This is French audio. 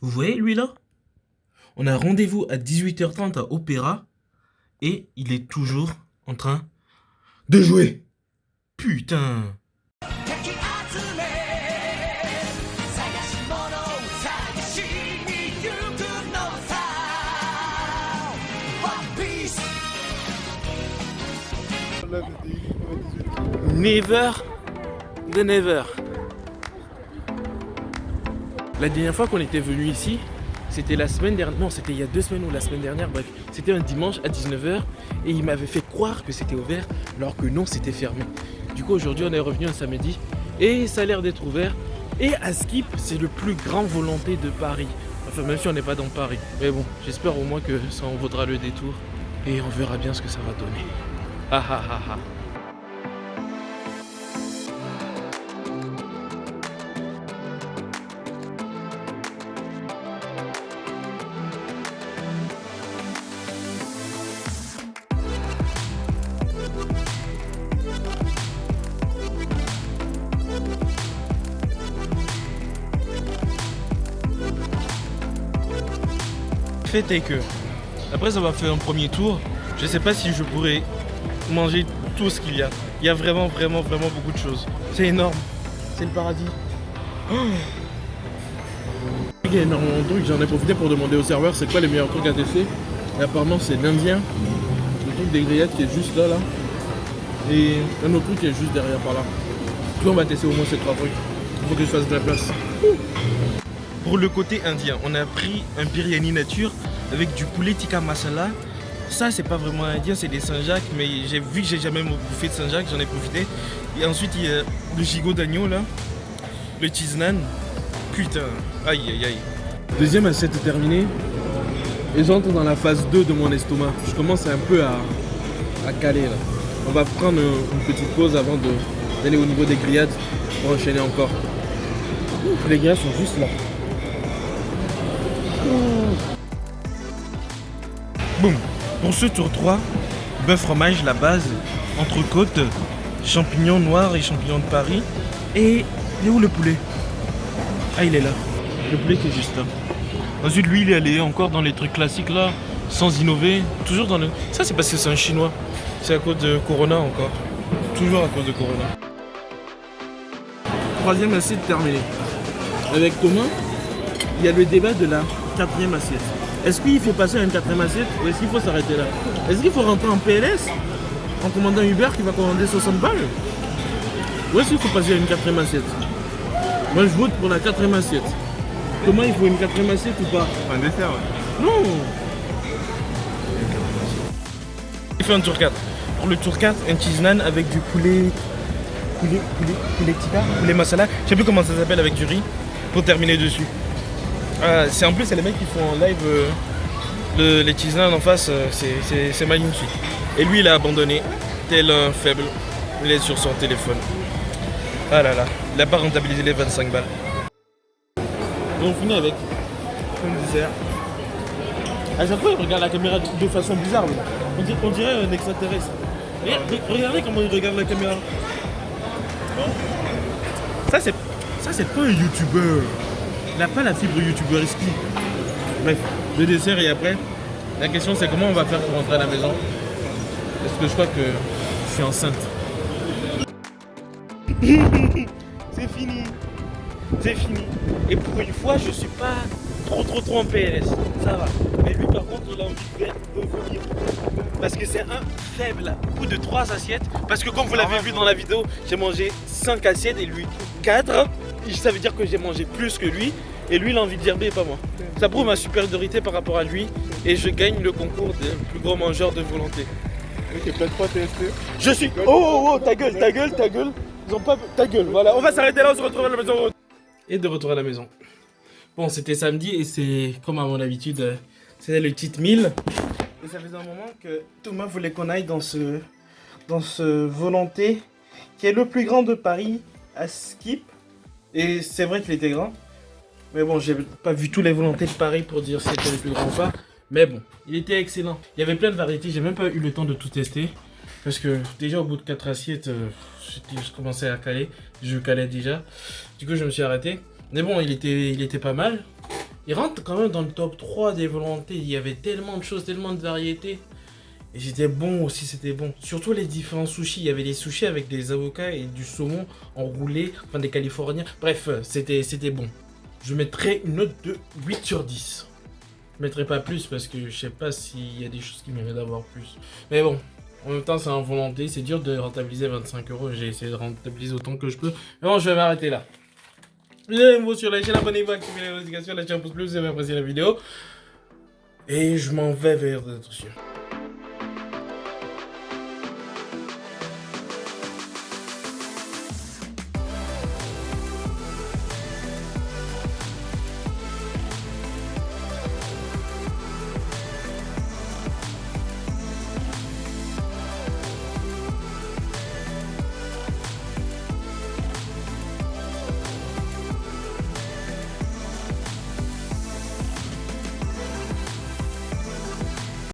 Vous voyez lui là? On a rendez-vous à 18h30 à Opéra et il est toujours en train de jouer. Putain. Never the never. La dernière fois qu'on était venu ici, c'était la semaine dernière, non c'était il y a 2 semaines ou la semaine dernière, bref, c'était un dimanche à 19h et il m'avait fait croire que c'était ouvert alors que non, c'était fermé. Du coup aujourd'hui on est revenu un samedi et ça a l'air d'être ouvert et à Skip c'est le plus grand volonté de Paris. Enfin même si on n'est pas dans Paris, mais bon j'espère au moins que ça en vaudra le détour et on verra bien ce que ça va donner. Ah ah ah ah. Fait est que, après avoir fait un premier tour, je sais pas si je pourrais manger tout ce qu'il y a. Il y a vraiment beaucoup de choses. C'est énorme. C'est le paradis. Oh. Il y a énormément de trucs, j'en ai profité pour demander au serveur c'est quoi les meilleurs trucs à tester. Et apparemment c'est l'Indien, le truc des grillades qui est juste là. Et un autre truc qui est juste derrière par là. Puis on va tester au moins ces 3 trucs. Il faut que je fasse de la place. Pour le côté indien, on a pris un biryani nature avec du poulet tikka masala. Ça, c'est pas vraiment indien, c'est des Saint-Jacques, mais j'ai vu que j'ai jamais bouffé de Saint-Jacques, j'en ai profité. Et ensuite, il y a le gigot d'agneau là, le cheese naan. Putain, aïe aïe aïe. Deuxième assiette est terminée. Et j'entre dans la phase 2 de mon estomac. Je commence un peu à caler là. On va prendre une petite pause avant d'aller au niveau des grillades pour enchaîner encore. Ouf, les grillades sont juste là. Boum. Pour ce tour 3, bœuf fromage, la base, entrecôte, champignons noirs et champignons de Paris. Et il est où le poulet? Ah, il est là. Le poulet qui est juste là. Ensuite, lui, il est allé encore dans les trucs classiques là, sans innover. Toujours dans le... Ça, c'est parce que c'est un chinois. C'est à cause de Corona encore. Toujours à cause de Corona. Troisième assiette terminée. Avec Thomas, il y a le débat de la 4e assiette. Est-ce qu'il faut passer à une 4e assiette ou est-ce qu'il faut s'arrêter là? Est-ce qu'il faut rentrer en PLS en commandant Uber qui va commander 60 balles? Ou est-ce qu'il faut passer à une 4e assiette? Moi je vote pour la 4e assiette. Thomas, il faut une 4e assiette ou pas? Un dessert, ouais. Non. Il fait un tour 4. Pour le tour 4, un cheese naan avec du poulet tikka, poulet masala. Je sais plus comment ça s'appelle avec du riz pour terminer dessus. C'est en plus c'est les mecs qui font en live les cheese naan en face, c'est magnifique. Et lui il a abandonné, tel un faible, il est sur son téléphone. Ah là là, il n'a pas rentabilisé les 25 balles. Et on finit avec un dessert. À chaque fois il regarde la caméra de façon bizarre. On dirait un extraterrestre. Et regardez comment il regarde la caméra. Ça c'est pas un youtubeur. Il n'a pas la fibre youtubeuristique. Bref, le dessert et après, la question c'est comment on va faire pour rentrer à la maison. Parce que je crois que je suis enceinte. C'est fini. C'est fini. Et pour une fois, je suis pas trop en PLS. Ça va. Mais lui par contre, il a envie de venir. Parce que c'est un faible. Au bout de 3 assiettes. Parce que comme vous l'avez vu dans la vidéo, j'ai mangé 5 assiettes et lui 4. Ça veut dire que j'ai mangé plus que lui. Et lui, il a envie de gerber et pas moi. Ça prouve ma supériorité par rapport à lui. Et je gagne le concours des plus gros mangeurs de volonté. Ok, peut-être pas testé. Je suis... Oh, ta gueule. Ils ont pas... Ta gueule, voilà. On va s'arrêter là, on se retrouve à la maison. Et de retour à la maison. Bon, c'était samedi et c'est, comme à mon habitude, c'était le cheat meal. Et ça faisait un moment que Thomas voulait qu'on aille dans ce volonté qui est le plus grand de Paris, à Skip. Et c'est vrai qu'il était grand. Mais bon, j'ai pas vu tous les volontés de Paris pour dire si c'était le plus grand ou pas. Mais bon, il était excellent. Il y avait plein de variétés, j'ai même pas eu le temps de tout tester. Parce que déjà au bout de 4 assiettes, je commençais à caler. Je calais déjà. Du coup, je me suis arrêté. Mais bon, il était pas mal. Il rentre quand même dans le top 3 des volontés. Il y avait tellement de choses, tellement de variétés. Et c'était bon aussi, c'était bon. Surtout les différents sushis. Il y avait des sushis avec des avocats et du saumon enroulé, enfin des californiens. Bref, c'était bon. Je mettrais une note de 8 sur 10. Je mettrais pas plus parce que je sais pas s'il y a des choses qui méritent d'avoir plus. Mais bon, en même temps, c'est en volonté. C'est dur de rentabiliser 25 €. J'ai essayé de rentabiliser autant que je peux. Mais bon, je vais m'arrêter là. Vous sur la chaîne, abonnez-vous, activez les notifications, lâchez un pouce bleu si vous avez apprécié la vidéo. Et je m'en vais vers d'autres cieux.